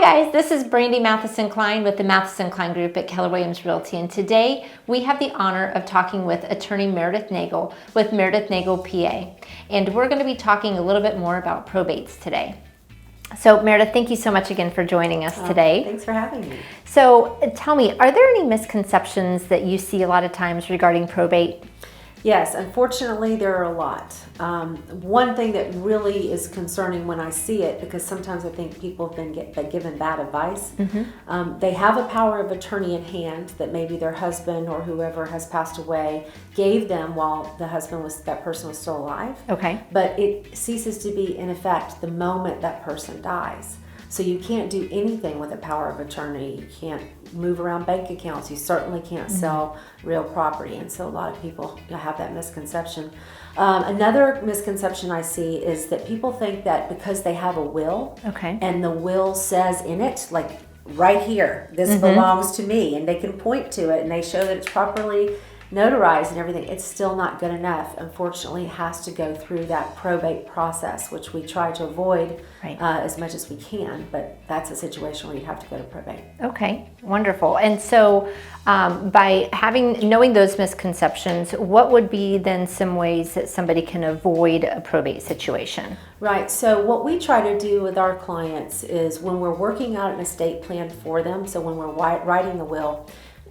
Hi guys, this is Brandie Mathison-Klein with the Mathison-Klein Group at Keller Williams Realty, and today we have the honor of talking with attorney Merideth Nagel with Merideth Nagel, PA. And we're going to be talking a little bit more about probates today. So Merideth, thank you so much again for joining us today. Thanks for having me. So tell me, are there any misconceptions that you see a lot of times regarding probate? Yes, unfortunately there are a lot. One thing that really is concerning when I see it, because sometimes I think people have been given bad advice. They have a power of attorney in hand that maybe their husband or whoever has passed away gave them while that person was still alive. Okay. But it ceases to be in effect the moment that person dies. So you can't do anything with a power of attorney. You can't move around bank accounts. You certainly can't sell real property. And so a lot of people have that misconception. Another misconception I see is that people think that because they have a will, and the will says in it, like right here, this belongs to me, and they can point to it and they show that it's properly notarized and everything, it's still not good enough. Unfortunately, it has to go through that probate process, which we try to avoid as much as we can, but that's a situation where you have to go to probate. Okay, wonderful. And so by knowing those misconceptions, what would be then some ways that somebody can avoid a probate situation? Right, so what we try to do with our clients is when we're working out an estate plan for them, so when we're writing the will,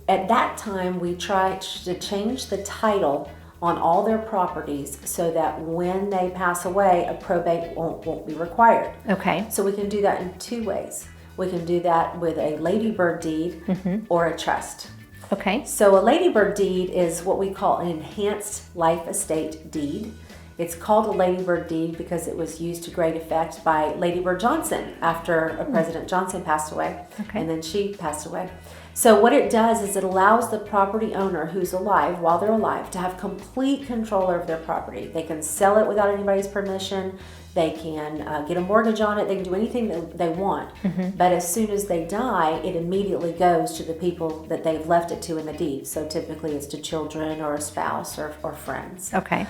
at that time, we try to change the title on all their properties so that when they pass away, a probate won't be required. Okay. So we can do that in two ways. We can do that with a Ladybird deed or a trust. Okay. So a Ladybird deed is what we call an enhanced life estate deed. It's called a Ladybird deed because it was used to great effect by Ladybird Johnson after President Johnson passed away, and then she passed away. So what it does is it allows the property owner who's alive, while they're alive, to have complete control over their property. They can sell it without anybody's permission. They can get a mortgage on it. They can do anything that they want. But as soon as they die, it immediately goes to the people that they've left it to in the deed. So typically it's to children or a spouse or friends. Okay.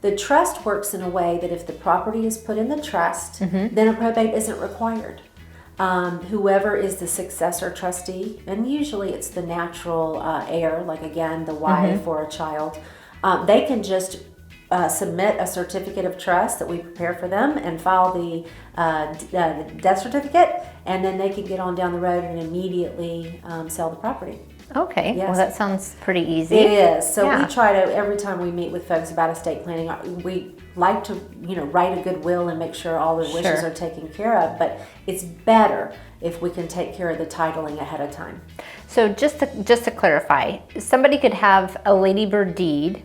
The trust works in a way that if the property is put in the trust, then a probate isn't required. Whoever is the successor trustee, and usually it's the natural heir, like again, the wife or a child, they can just submit a certificate of trust that we prepare for them and file the death certificate, and then they can get on down the road and immediately sell the property. Okay, well that sounds pretty easy. It is. So we try to, every time we meet with folks about estate planning, we like to, write a good will and make sure all the wishes are taken care of, but it's better if we can take care of the titling ahead of time. So just to clarify, somebody could have a Ladybird deed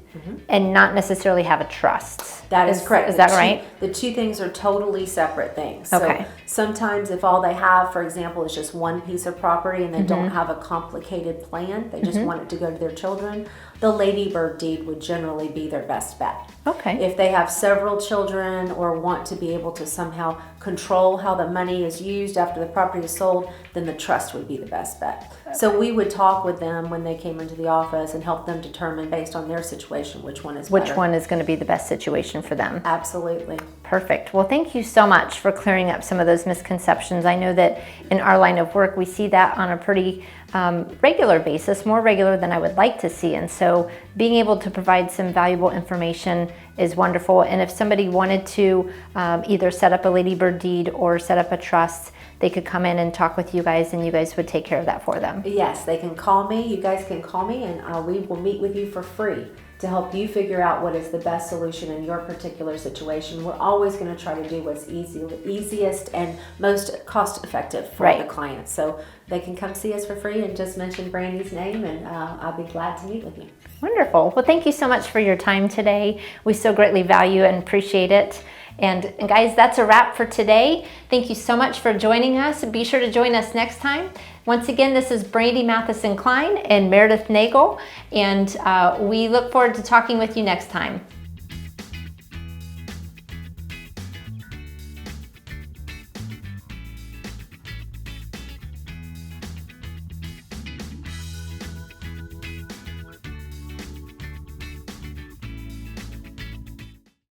and not necessarily have a trust. That is correct. Is that right? The two things are totally separate things. Okay. So sometimes if all they have, for example, is just one piece of property and they don't have a complicated plan, they just want it to go to their children, the Ladybird deed would generally be their best bet. Okay. If they have several children or want to be able to somehow control how the money is used after the property is sold, then the trust would be the best bet. So we would talk with them when they came into the office and help them determine based on their situation which one is better. Which one is going to be the best situation for them. Absolutely. Perfect. Well, thank you so much for clearing up some of those misconceptions. I know that in our line of work, we see that on a pretty regular basis, more regular than I would like to see. And so being able to provide some valuable information is wonderful. And if somebody wanted to either set up a Ladybird deed or set up a trust, they could come in and talk with you guys and you guys would take care of that for them. Yes, they can call me. You guys can call me and we will meet with you for free to help you figure out what is the best solution in your particular situation. We're always going to try to do what's easiest and most cost effective for the client. So they can come see us for free and just mention Brandie's name and I'll be glad to meet with you. Wonderful. Well, thank you so much for your time today. We so greatly value and appreciate it. And guys, that's a wrap for today. Thank you so much for joining us. Be sure to join us next time. Once again, this is Brandie Mathison-Klein and Merideth Nagel, and we look forward to talking with you next time.